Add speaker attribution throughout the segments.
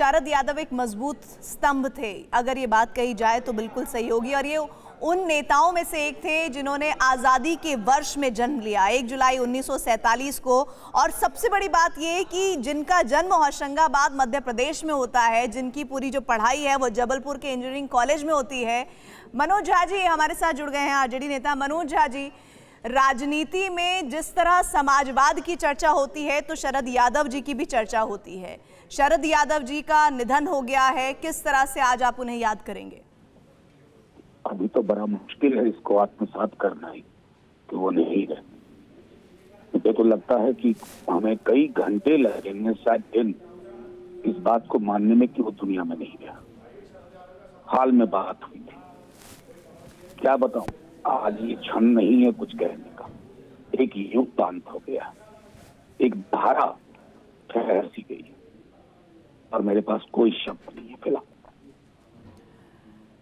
Speaker 1: शरद यादव एक मजबूत स्तंभ थे, अगर ये बात कही जाए तो बिल्कुल सही होगी। और ये उन नेताओं में से एक थे जिन्होंने आज़ादी के वर्ष में जन्म लिया, 1 जुलाई 1947 को। और सबसे बड़ी बात ये कि जिनका जन्म होशंगाबाद मध्य प्रदेश में होता है, जिनकी पूरी जो पढ़ाई है वो जबलपुर के इंजीनियरिंग कॉलेज में होती है। मनोज झा जी हमारे साथ जुड़ गए हैं, आरजेडी नेता। मनोज झा जी, राजनीति में जिस तरह समाजवाद की चर्चा होती है तो शरद यादव जी की भी चर्चा होती है। शरद यादव जी का निधन हो गया है, किस तरह से आज आप उन्हें याद करेंगे?
Speaker 2: अभी तो बड़ा मुश्किल है इसको आत्मसात करना ही कि वो नहीं रहे। मुझे तो लगता है कि हमें कई घंटे लगेंगे, शायद दिन, इस बात को मानने में कि वो दुनिया में नहीं गया। हाल में बात हुई थी, क्या बताऊं, आज ये क्षण नहीं है कुछ कहने का। एक युग अंत हो गया, एक धारा ठहर सी गई और मेरे पास कोई शब्द नहीं है फिलहाल।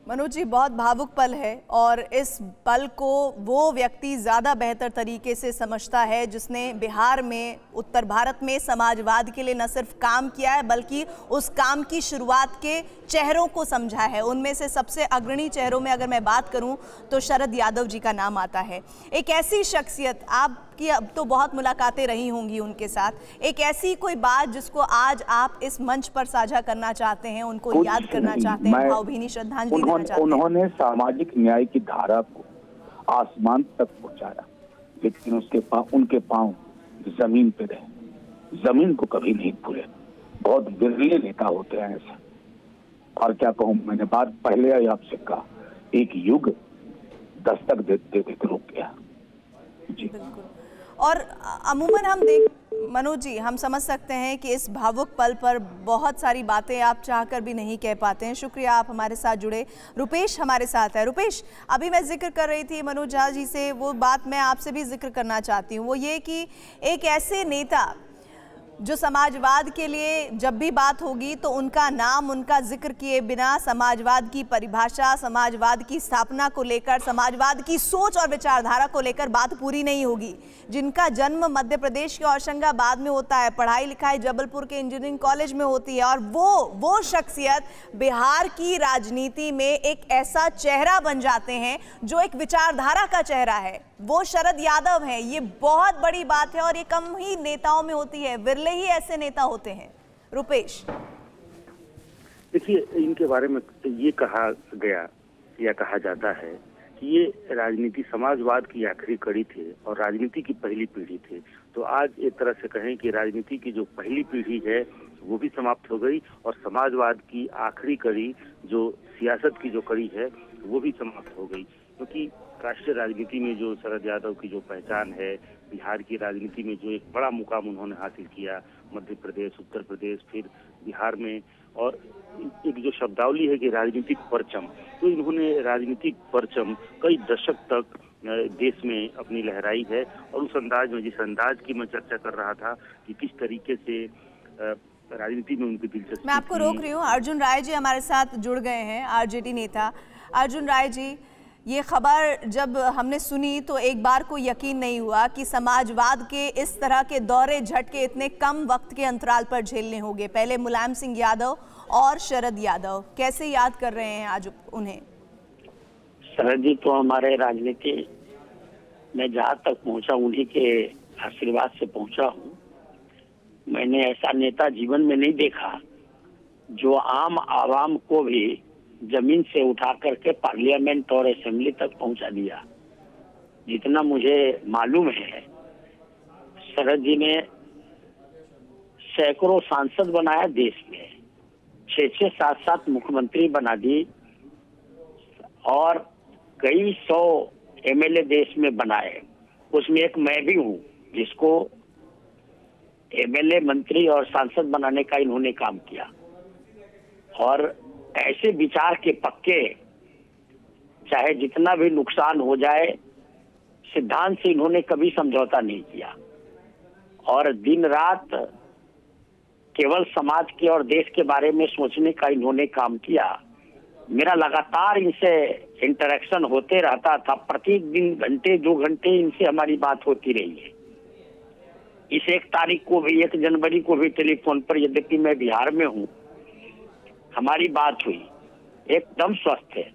Speaker 1: मनोज जी, बहुत भावुक पल है और इस पल को वो व्यक्ति ज़्यादा बेहतर तरीके से समझता है जिसने बिहार में, उत्तर भारत में समाजवाद के लिए न सिर्फ काम किया है बल्कि उस काम की शुरुआत के चेहरों को समझा है। उनमें से सबसे अग्रणी चेहरों में अगर मैं बात करूं तो शरद यादव जी का नाम आता है। एक ऐसी शख्सियत, आपकी अब तो बहुत मुलाकातें रही होंगी उनके साथ, एक ऐसी कोई बात जिसको आज आप इस मंच पर साझा करना चाहते हैं, उनको याद करना चाहते हैं, भावभीनी श्रद्धांजलि देना चाहते हैं?
Speaker 2: उन्होंने सामाजिक न्याय की धारा को आसमान तक पहुंचाया, लेकिन उनके पांव जमीन पे रहे, जमीन को कभी नहीं भूले। बहुत बिरले नेता होते हैं ऐसे। और क्या कहूं, मैंने बात पहले ही आपसे कहा, एक युग दस्तक देते देते रुक गया जी।
Speaker 1: बिल्कुल। और अमूमन मनोज जी, हम समझ सकते हैं कि इस भावुक पल पर बहुत सारी बातें आप चाहकर भी नहीं कह पाते हैं। शुक्रिया, आप हमारे साथ जुड़े। रुपेश हमारे साथ है। रुपेश, अभी मैं जिक्र कर रही थी मनोज झा जी से, वो बात मैं आपसे भी जिक्र करना चाहती हूँ। वो ये कि एक ऐसे नेता जो समाजवाद के लिए जब भी बात होगी तो उनका नाम, उनका जिक्र किए बिना समाजवाद की परिभाषा, समाजवाद की स्थापना को लेकर, समाजवाद की सोच और विचारधारा को लेकर बात पूरी नहीं होगी। जिनका जन्म मध्य प्रदेश के होशंगाबाद में होता है, पढ़ाई लिखाई जबलपुर के इंजीनियरिंग कॉलेज में होती है, और वो शख्सियत बिहार की राजनीति में एक ऐसा चेहरा बन जाते हैं जो एक विचारधारा का चेहरा है, वो शरद यादव हैं। ये बहुत बड़ी बात है और ये कम ही नेताओं में होती है, विरले ही ऐसे नेता होते हैं। रुपेश,
Speaker 3: देखिए, इनके बारे में ये कहा गया या कहा जाता है कि ये राजनीति समाजवाद की आखिरी कड़ी थे और राजनीति की पहली पीढ़ी थे। तो आज एक तरह से कहें कि राजनीति की जो पहली पीढ़ी है वो भी समाप्त हो गई और समाजवाद की आखिरी कड़ी, जो सियासत की जो कड़ी है, वो भी समाप्त हो गई। क्योंकि राष्ट्रीय राजनीति में जो शरद यादव की जो पहचान है, बिहार की राजनीति में जो एक बड़ा मुकाम उन्होंने हासिल किया, मध्य प्रदेश, उत्तर प्रदेश, फिर बिहार में, और एक जो शब्दावली है कि राजनीतिक परचम, तो इन्होंने राजनीतिक परचम कई दशक तक देश में अपनी लहराई है। और उस अंदाज में, जिस अंदाज की मैं चर्चा कर रहा था कि किस तरीके से राजनीति में उनकी दिलचस्पी।
Speaker 1: मैं आपको रोक रही हूँ। अर्जुन राय जी हमारे साथ जुड़ गए हैं, आरजेडी नेता। अर्जुन राय जी, ये खबर जब हमने सुनी तो एक बार को यकीन नहीं हुआ कि समाजवाद के इस तरह के दौरे झटके इतने कम वक्त के अंतराल पर झेलने होंगे। पहले मुलायम सिंह यादव और शरद यादव, कैसे याद कर रहे हैं आज उन्हें?
Speaker 4: शरद जी तो हमारे राजनीति में जहाँ तक पहुँचा उन्हीं के आशीर्वाद से पहुँचा हूँ। मैंने ऐसा नेता जीवन में नहीं देखा जो आम आवाम को भी जमीन से उठा करके पार्लियामेंट और असेंबली तक पहुंचा दिया। जितना मुझे मालूम है, शरद जी ने सैकड़ों सांसद बनाया देश में, 6-6, 7-7 मुख्यमंत्री बना दी और कई 100 एमएलए देश में बनाए। उसमें एक मैं भी हूँ जिसको एमएलए, मंत्री और सांसद बनाने का इन्होंने काम किया। और ऐसे विचार के पक्के, चाहे जितना भी नुकसान हो जाए, सिद्धांत से इन्होंने कभी समझौता नहीं किया और दिन रात केवल समाज के और देश के बारे में सोचने का इन्होंने काम किया। मेरा लगातार इनसे इंटरेक्शन होते रहता था, प्रतिदिन घंटे 2 घंटे इनसे हमारी बात होती रही है। इस 1 तारीख को भी, 1 जनवरी को भी टेलीफोन पर, यद्यपि मैं बिहार में हूँ, हमारी बात हुई, एकदम स्वस्थ है।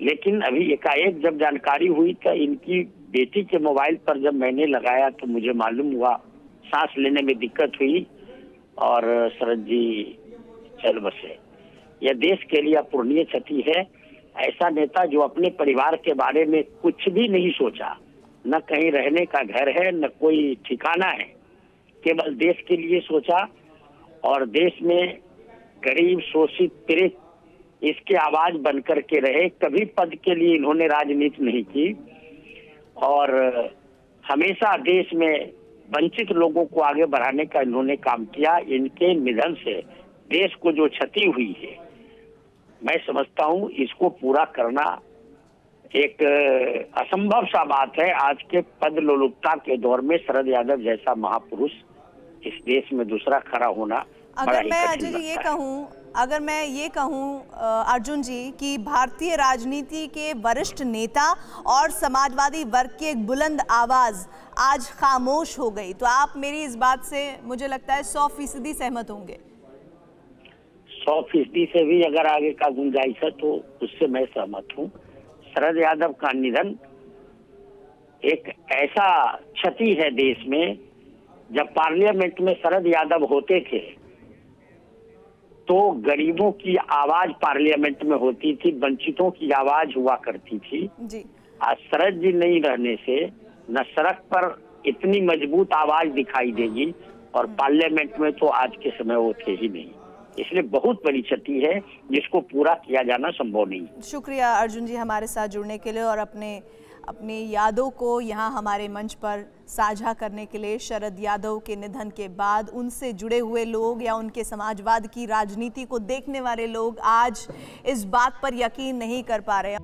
Speaker 4: लेकिन अभी एकाएक जब जानकारी हुई तो इनकी बेटी के मोबाइल पर जब मैंने लगाया तो मुझे मालूम हुआ, सांस लेने में दिक्कत हुई और शरद जी चल बसे। यह देश के लिए अपूरणीय क्षति है। ऐसा नेता जो अपने परिवार के बारे में कुछ भी नहीं सोचा, न कहीं रहने का घर है न कोई ठिकाना है, केवल देश के लिए सोचा और देश में गरीब शोषित पीड़ित इसके आवाज बनकर के रहे। कभी पद के लिए इन्होंने राजनीति नहीं की और हमेशा देश में वंचित लोगों को आगे बढ़ाने का इन्होंने काम किया। इनके निधन से देश को जो क्षति हुई है, मैं समझता हूं इसको पूरा करना एक असंभव सा बात है। आज के पद लोलुपता के दौर में शरद यादव जैसा महापुरुष इस देश में दूसरा खड़ा होना,
Speaker 1: अगर मैं अजय जी ये कहूं अर्जुन जी कि भारतीय राजनीति के वरिष्ठ नेता और समाजवादी वर्ग की एक बुलंद आवाज आज खामोश हो गई, तो आप मेरी इस बात से मुझे लगता है 100% सहमत होंगे।
Speaker 4: 100% से भी अगर आगे का गुंजाइश है तो उससे मैं सहमत हूँ। शरद यादव का निधन एक ऐसा क्षति है देश में। जब पार्लियामेंट में शरद यादव होते थे तो गरीबों की आवाज पार्लियामेंट में होती थी, वंचितों की आवाज हुआ करती थी
Speaker 1: जी।
Speaker 4: आज शरद जी नहीं रहने से न सड़क पर इतनी मजबूत आवाज दिखाई देगी और पार्लियामेंट में तो आज के समय वो थे ही नहीं। इसलिए बहुत बड़ी क्षति है जिसको पूरा किया जाना संभव नहीं।
Speaker 1: शुक्रिया अर्जुन जी हमारे साथ जुड़ने के लिए और अपनी यादों को यहाँ हमारे मंच पर साझा करने के लिए। शरद यादव के निधन के बाद उनसे जुड़े हुए लोग या उनके समाजवाद की राजनीति को देखने वाले लोग आज इस बात पर यकीन नहीं कर पा रहे हैं।